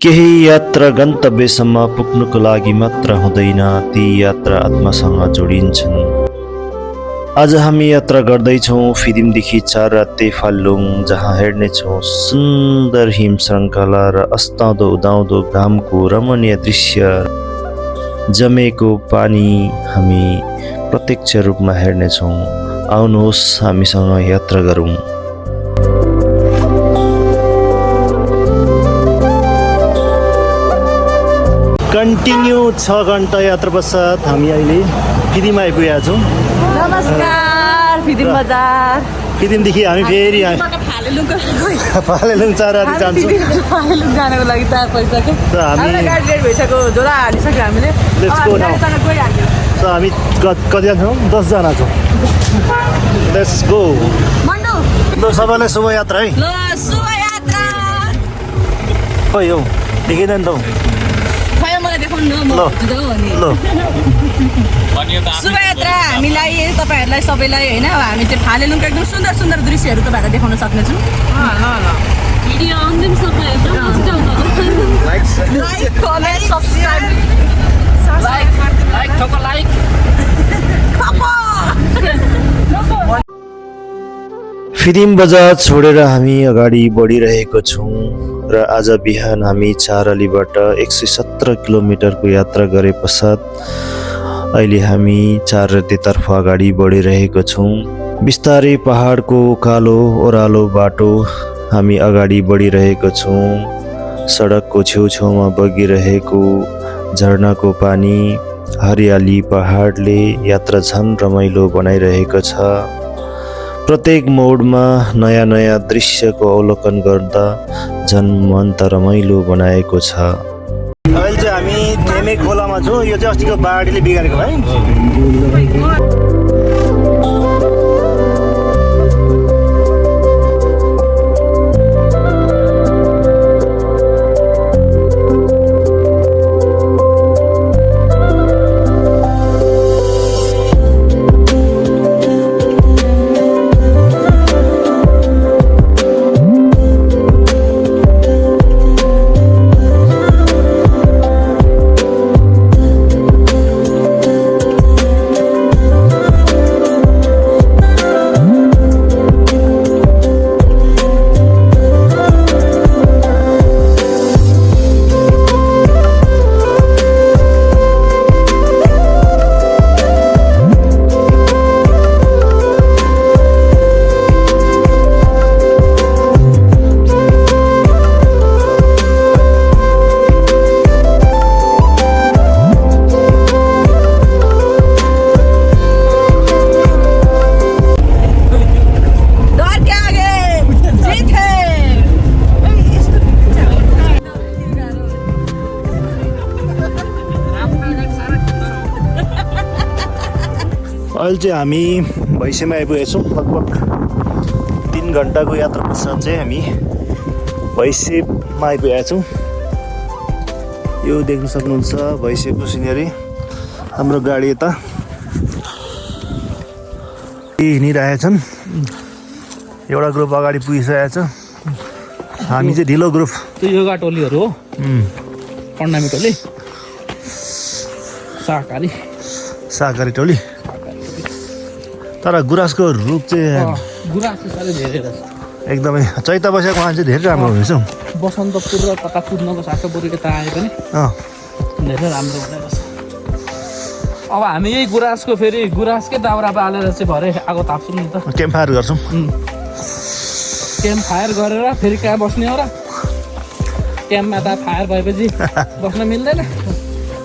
केही यात्रा गन्तव्यसम्म पुग्नुको लागि मात्र हुँदैन, ती यात्रा आत्मासँग जोडिन्छन्। आज हामी यात्रा गर्दैछौँ फिदिमदेखि 4 राते फालुङ, जहाँ हेर्नेछौँ सुन्दर हिम श्रृङ्खला र अस्ताउँदो उदाउँदो घामको रमणीय दृश्य। जमेको पानी हामी प्रत्यक्ष रूपमा हेर्नेछौँ। आउनुहोस् हामीसँग यात्रा गरौँ। कन्टिन्यू 6 घण्टा यात्रा पश्चात हामी अहिले फिदिम आइपुगेका छौँ। नमस्कार, फिदिम बजार। फिदिमदेखि हामी फेरि फालेलुङ 4 राति जान्छौँ। फालेलुङ जानको लागि तयार भइसक्यो। हामी गाडी रेडी भइसक्यो, झोला हालिसक्यो हामीले। Let's go now. गइहाल्यो। हामी कतिजना छौँ? 10 जना छौँ। Let's go. मन्डु, ल सबैलाई शुभ यात्रा है। ल शुभ यात्रा। खोइ हौ देखिँदैन त हौ। खै मलाई देखाउनु न, म ल। जुदा हो नि। ल शुभ यात्रा हामीलाई, तपाईँहरूलाई सबैलाई होइन। हामी चाहिँ फालेलुङको एकदम सुन्दर सुन्दर दृश्यहरू तपाईँहरूलाई देखाउन सक्नेछौँ। भिडियो अन्तिम समय लाइक, कमेन्ट, सब्सक्राइब। लाइक ठोको लाइक। फिदिम बजार छोडेर हामी अगाडि बढिरहेको छौँ र आज बिहान हामी चारलीबाट 117 किलोमिटरको यात्रा गरे पश्चात अहिले हामी चारतीतर्फ अगाडि बढिरहेको छौँ। बिस्तारै पहाडको कालो ओह्रालो बाटो हामी अगाडि बढिरहेको छौँ। सडकको छेउछाउमा बगिरहेको झरनाको पानी, हरियाली पहाडले यात्रा झन् रमाइलो बनाइरहेको छ। प्रत्येक मोडमा नयाँ नयाँ दृश्यको अवलोकन गर्दा झन् मन त रमाइलो बनाएको छ। अहिले चाहिँ हामी नेमे खोलामा छौँ। यो चाहिँ अस्तिको बाढीले बिगारेको है। अहिले चाहिँ हामी भैँसेमा आइपुगेछौँ। लगभग 3 घन्टाको यात्रा पश्चात चाहिँ हामी भैँसेमा आइपुगेका छौँ। यो देख्न सक्नुहुन्छ भैँसेको सिनेरी। हाम्रो गाडी यता हिँडिरहेछन्। एउटा ग्रुप अगाडि पुगिसकेको छ। हामी चाहिँ ढिलो ग्रुप। त्यो योगा टोलीहरू हो, पण्डामी टोली, शाकाहारी टोली। तर गुराँसको रुख चाहिँ गुराँस साह्रै धेरै रहेछ। एकदमै चैता बसेको मान्छे धेरै राम्रो हुनेछ। बसन्तपुर र कता कुद्नको साथै बरु यता आए पनि धेरै राम्रो हुने रहेछ। अब हामी यही गुराँसको फेरि गुराँसकै दाउरा बालेर चाहिँ भरे आगो ताप्छौँ नि त। क्याम्प फायर गर्छौँ। क्याम्प फायर गरेर फेरि कहाँ बस्ने हो र? क्याम्पमा त फायर भएपछि बस्न मिल्दैन।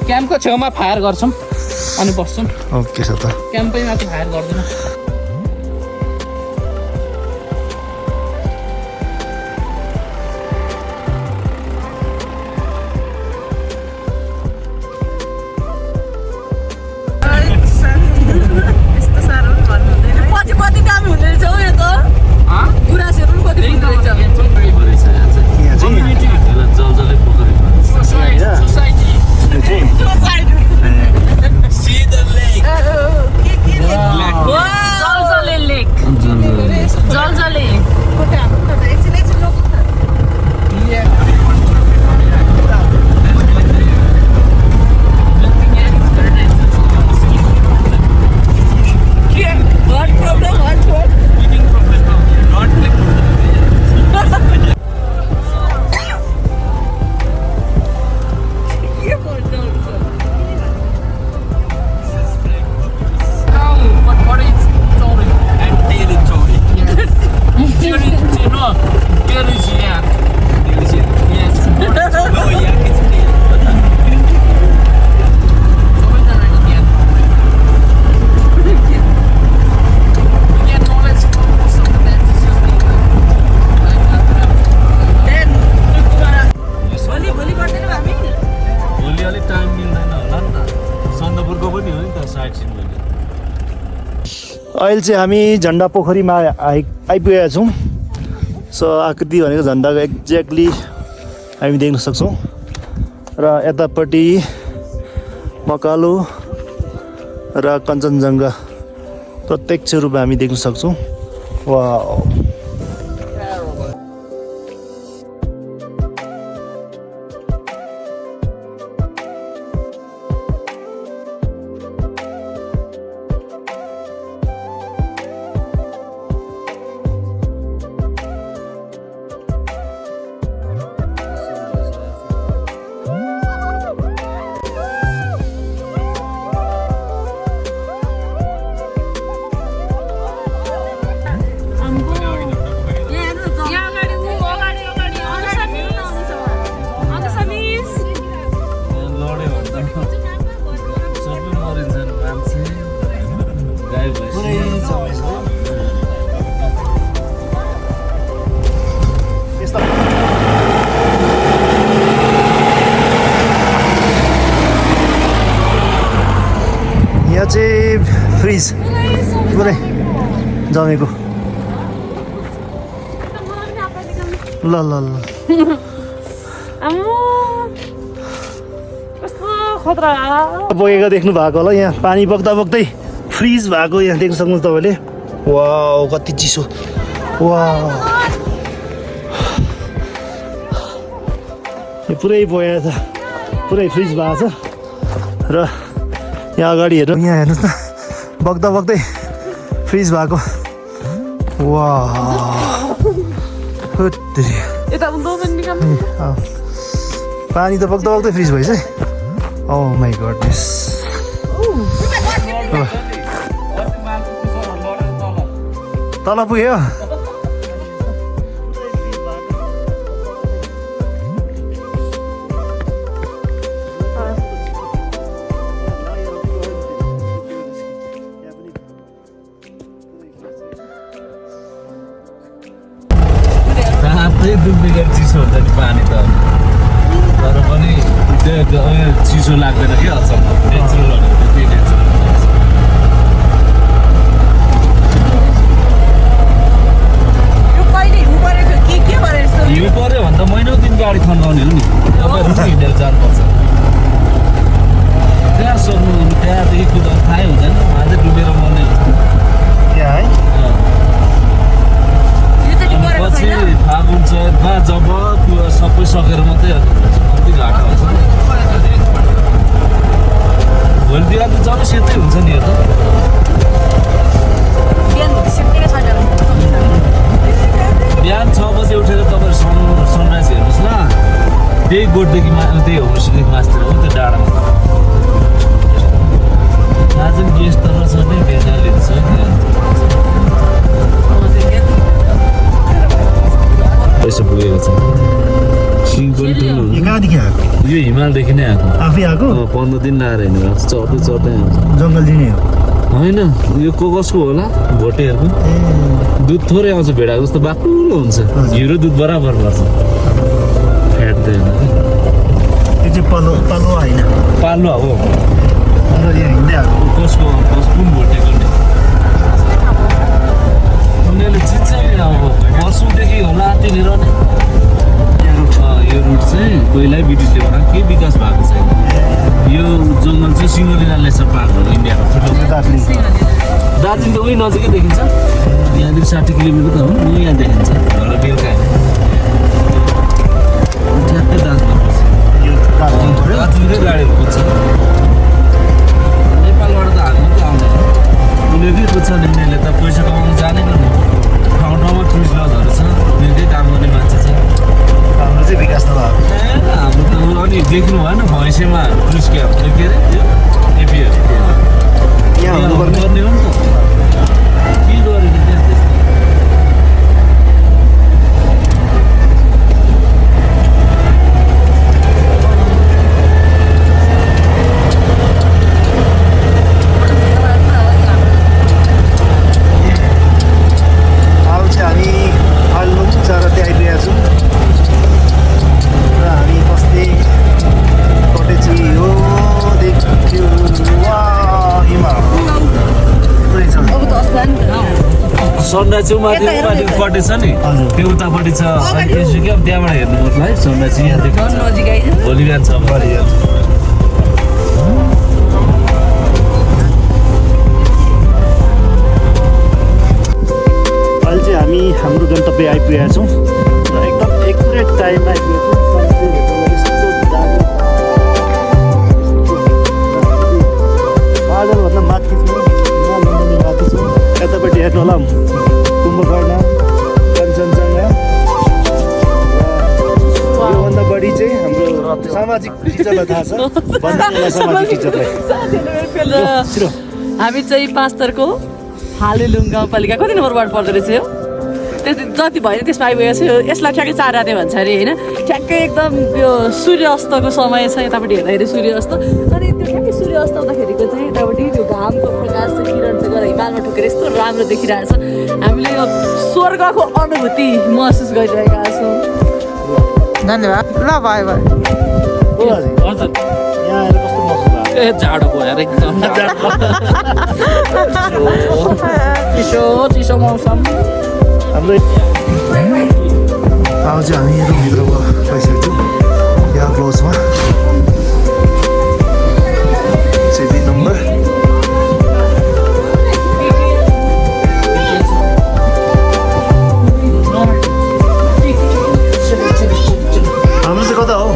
क्याम्पको छेउमा फायर गर्छौँ अनि बस्छौँ। ओके छ त। क्याम्पैमा त फायर गर्दैन। कति दामी हुँदो रहेछ हौ यो त। गुराँसहरू पनि कति हुँदो रहेछ। यहाँ चाहिँ Wow. अहिले चाहिँ हामी झन्डा पोखरीमा आइपुगेका छौँ। सो आकृति भनेको झन्डाको एक्ज्याक्टली हामी देख्न सक्छौँ र यतापट्टि मकालो र कञ्चनजङ्घा प्रत्यक्ष रूपमा हामी देख्न सक्छौँ। वाउ यहाँ चाहिँ फ्रिज पुरै जमेको। ल ल ल बगेको देख्नु भएको होला। यहाँ पानी बग्दा बग्दै फ्रिज भएको यहाँ देख्न सक्नुहुन्छ तपाईँले। वाउ कति चिसो। वाउ यो पुरै बगेर छ, पुरै फ्रिज भएको छ। र यहाँ अगाडि हेर्नु, यहाँ हेर्नुहोस् न बग्दा बग्दै फ्रिज भएको। पानी त बग्दा बग्दै फ्रिज भएछ है। ओ माई गडनेस। तल पुग्यो। डुब्लिकेट चिसो हुन्छ नि पानी त, तर पनि त्यो चिसो लाग्दैन कि अचम्म। नेचुरल भनेको त्यही नेचुरल। हिउँ पऱ्यो भने त महिनौ दिन गाडी थन्काउने हो नि। तपाईँहरू हिँडेर जानुपर्छ। त्यहाँ सोध्नु त्यहाँदेखि कुदाउनु थाहै हुँदैन, उहाँ चाहिँ डुबेर मर्ने हुन्छ। यहाँ है पछि फागुन चैतमा जब त्यो सबै सकेर मात्रै कति घाटा हुन्छ। भोलि बिहान त जब सेतै हुन्छ नि। हेर्नु बिहान 6 बजे उठेर तपाईँहरू सनराइज हेर्नुहोस् न। त्यही गोठदेखि त्यही होमस्टेदेखि मासतिर हो त्यो डाँडामा। आज गेस्ट त रहेछ नि भेनाले छ। पैसा पुगेको छ। सिङ पनि ठुलो हुन्छ। कहाँदेखि आएको? यो हिमालदेखि नै आएको। आफै आएको? 15 दिन लाएर हिँडेर चढ्दै चढ्दै आउँछ। जङ्गल दिने हो होइन, यो कसको होला भोटेहरूको। दुध थोरै आउँछ, भेडाको जस्तो बाक्लो हुन्छ। घिउ र दुध बराबर पर्छ, फ्याट्दैन। त्यो चाहिँ पालुवा होइन, पालुवा हो। हिँड्दै आएको कसको कुन भोटेको नि उनीहरूले चिन्छ नि। अब वर्षौँदेखि होला त्यहाँनिर नि यो रुट चाहिँ पहिल्यै ब्रिटिसले बनाएको, केही विकास भएको छैन। यो जङ्गल चाहिँ सिङ्गलिला नेसनल पार्क हो इन्डियाको ठुलो। दार्जिलिङ त उही नजिकै देखिन्छ। यहाँदेखि 60 किलोमिटर त हो। यहाँ देखिन्छ र बेलुका ठ्याक्कै दार्जिलिङ पर्छ। दार्जिलिङकै गाडीहरू कुद्छ। नेपालबाट त हामी त आउँदैन, उनीहरूकै कुद्छ नि। उनीहरूले त पैसा कमाउनु जानेको नि। ठाउँ ठाउँमा टुरिस्ट लजहरू छ, उनीहरूकै काम गर्ने मान्छे छ। हाम्रो चाहिँ विकास नभएको। हाम्रो त अनि देख्नु भएन भैँसेमा टुरिस्ट क्याम्प के अरे त्यो एपिएहरू यहाँ हुनुपर्ने गर्ने हो नि त। के गरेको त्यस्तो। सनराइज चाहिँ माथि उमाथिपट्टि छ नि हजुर। त्यो उतापट्टि छ अनि यसो क्या त्यहाँबाट हेर्नुपर्छ है सनराइज चाहिँ यहाँ देख्छ नजिक आइज भोलि बिहान छ बढी जान्छ। अहिले चाहिँ हामी हाम्रो गन्तव्य आइपुगेका छौँ र एकदम एक्युरेट टाइममा आइपुगेको छौँ। सनसेट हेर्नुलाई यस्तो दामी, बादलभन्दा माथि छौँ, हिमालभन्दा माथि छौँ। यतापट्टि हेर्नु होला कुम्भकर्ण, कञ्चनजङ्घा र योभन्दा बढी चाहिँ हाम्रो सामाजिक टिचरलाई थाहा छ। भन्नु होला सामाजिक टिचरलाई। छिटो हामी चाहिँ पाँचतरको हालेलुङ गाउँपालिका कति नम्बर वार्ड पर्दो रहेछ यो त्यति जति भयो त्यसमा आइपुगेको छ यसलाई ठ्याक्कै 4 राते भन्छ अरे होइन ठ्याक्कै एकदम यो सूर्यास्तको समय छ यतापट्टि हेर्दाखेरि सूर्यास्त अनि त्यो ठ्याक्कै सूर्यास्त हुँदाखेरिको चाहिँ यतापट्टि त्यो घामको प्रकाश चाहिँ किरण चाहिँ गएर हिमालमा ठोकेर यस्तो राम्रो देखिरहेको छ हामीले यो स्वर्गको अनुभूति महसुस गरिरहेका छौँ धन्यवाद ल भयो भयो हो बाजे, हजुर यहाँ आएर कस्तो महसुस भयो? ए जाडो भयो यार एकदम चिसो चिसो मौसम हाम्रो अब चाहिँ हामी रुमभित्र गइसकेको छौँ यहाँ क्लोजमा 2 नम्बर। हाम्रो चाहिँ कता हो?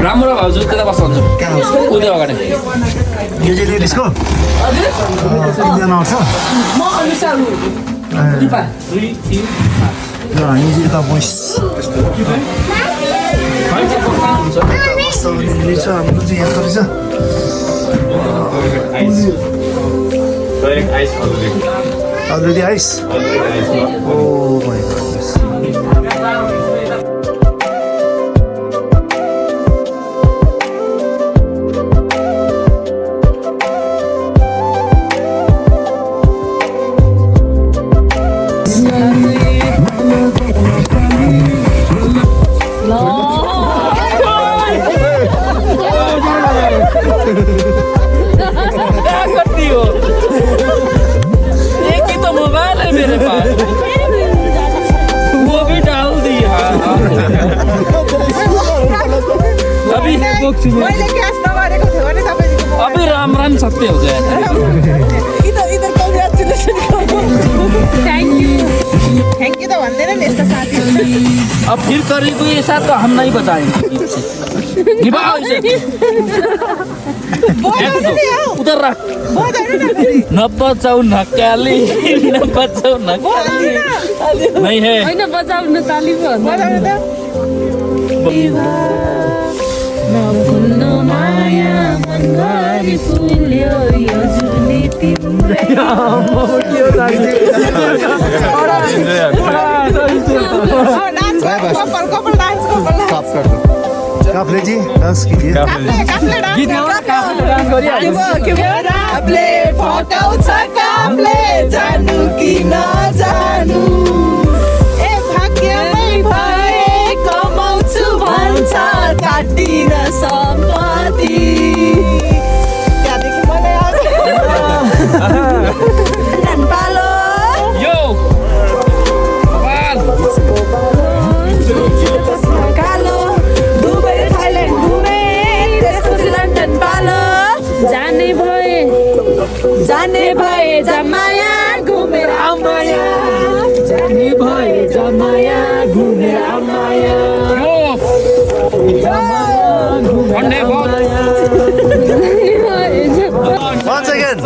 राम्रो भाउजू त्यता बस्नुहुन्छ उदय अगाडि यो चाहिँ लेडिसको एकजना आउँछ र हामी चाहिँ यता बोइस छ हाम्रो चाहिँ यहाँ रहेछ already ice oh my goodness करती हो एक ही तो मोबाइल है मेरे पास वो भी डाल दिया अभी मैले क्यास नगरेको थियो भने तपाईको अभी राम राम सत्य हो गया था इधर कङ्ग्रेचुलेसन थ्याङ्क यू त भन्दैन नि यस्तो साथीहरू अब फिर करेगी ऐसा तो हम नहीं बताएंगे निभाओ इसे उधर रख न बचाऊ न काली न बचाऊ न काली नहीं है होइन बजाउन ताली पो बजाउनु त नफुल्नु माया मनभरि फुल्यो यो जुली तिम्रै डान्स कपाल डान्स कपाल काफले जी डांस कीजिए। काफले फटाउँछ काफले जानु कि नजानु ए भाग्यमै भए कमाउँछु भन्छ काटिन सम्पत्ति त्यहाँदेखि मलाई पालो यो कालो दुबई थाइल्यान्ड घुमे त्यसपछि लन्डन पालो जाने भए जमाया घुमेर आमाया जाने भए जमाया घुमेर आमाया भन्ने भयो Once again.